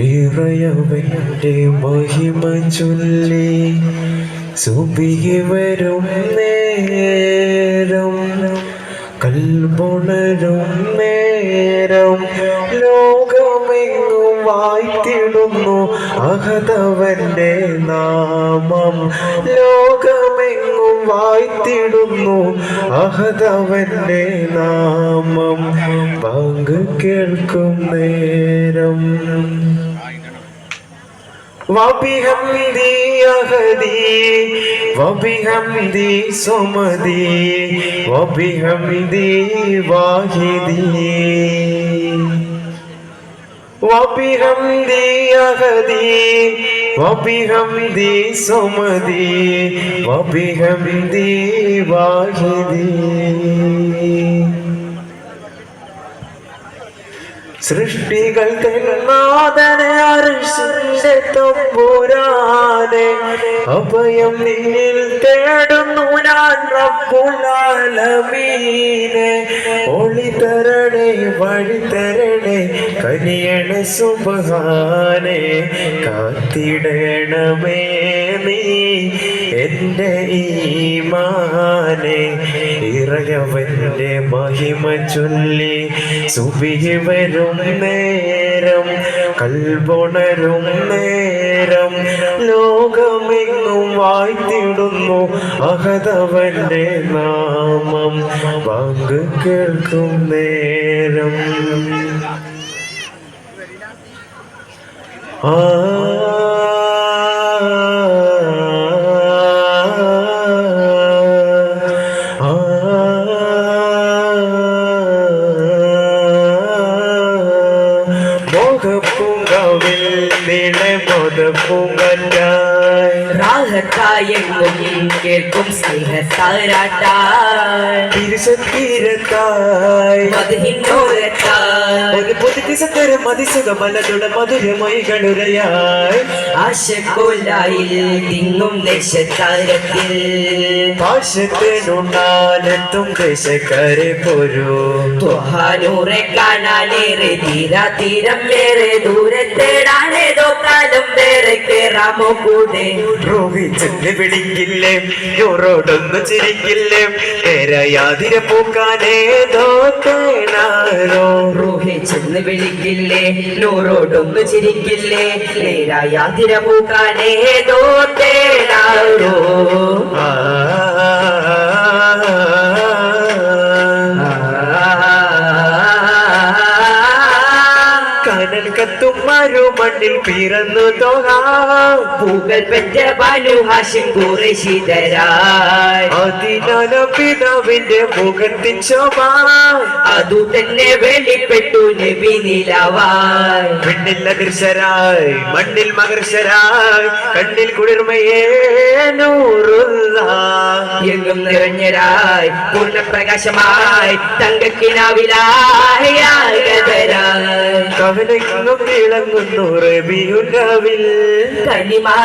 ഇറയവന്റെ മഹിമ ചൊല്ലി സുബഹി വരും നേരം, കൽബുണരും നേരം, ലോകമെങ്ങും വാഴ്ത്തിടുന്നു അഹദവന്റെ നാമം. ലോകമെങ്ങും വാഴ്ത്തിടുന്നു അഹദവന്റെ നാമം. ബാങ്ക് കേൾക്കും നേരം വബിഹംദി അഹദി വബിഹംദി സമദി വബിഹംദി വാഹിദി വബിഹംദി അഹദി വബിഹംദി സമദി വബിഹംദി വാഹിദി. സൃഷ്ടികൾ നാഥനെ അർശിന്റെ തമ്പുരാനെ, അഭയം നിന്നിൽ തേടുന്നു ഞാൻ റബ്ബുൽ ആലമീനെ. ഒളി തരണേ വഴി തരണേ കനിയണേ സുബ്ഹാനേ, കാത്തിടണമേ നീ എന്റെ ഈമാനെ. ഇറയവന്റെ മഹിമ ചൊല്ലി സുബഹി വരും നേരം, കൽബുണരും നേരം, ലോകമെങ്ങും വാഴ്ത്തിടുന്നു അഹദവന്റെ നാമം. ബാങ്ക് കേൾക്കും നേരം പൂങ്കവിൽ നിളമൊതപ്പൂങ്കറ്റായി രാഹത്തായെങ്കും കേൾക്കും സ്നേഹത്താരാട്ടായി തിരുസത്തീരത്തായി മധുഹിന്നോരത്തായി ഒരു പൊതുക്കി സത്തരം അതിസുഖമലതുട മധുരമൊഴികളുരയായി ആശക്കോലായിൽ തിങ്ങും ദേശത്താരത്തിൽ പാശത്തിനുണ്ടാലെത്തും ദേശക്കാരെ പോരൂ. ത്വഹാനൂറെ കാണാനേറെ തീരാ തീരം വേറെ ദൂരെ തേടാനേതോ കാലം വേറെ കേറാമോ കൂടെ. റോഹിച്ചെന്ന് വിളിക്കില്ലേ യോറോടൊന്നു ചിരിക്കില്ലേ, നേരയാതിര പൂക്കാനേതോ തേടാരോ. റോഹിച്ചെന്ന് വിളിക്കില്ലേ നൂറോടൊന്നു ചിരിക്കില്ലേ, നേരായാതിര പൂക്കാനേതോ തേടാരോ. കനൽ കത്തും മരുമണ്ണിൽ പിറന്നു തോഹാം, പൂകൾ പെറ്റ ബാനു ഹാഷിം ഖുറൈശിതരായി. അതിനാൽ പിതാവിന്റെ മുഖത്തിൻ ശോഭ അതു തന്നെ വെളിപ്പെട്ടു നബി നിലവായി. പെണ്ണിൽ അദൃശ്യരായി മണ്ണിൽ മകർശരായി, കണ്ണിൽ കുളിർമയേ നൂറുള്ള എങ്ങും നിറഞ്ഞരായി പൂർണ്ണപ്രകാശമായി തങ്കക്കിനാവിലായി ആഗതരായി. കവലയ്ക്കും ഇളങ്ങുന്നു റബീഉൽ അവ്വൽ കനിമാ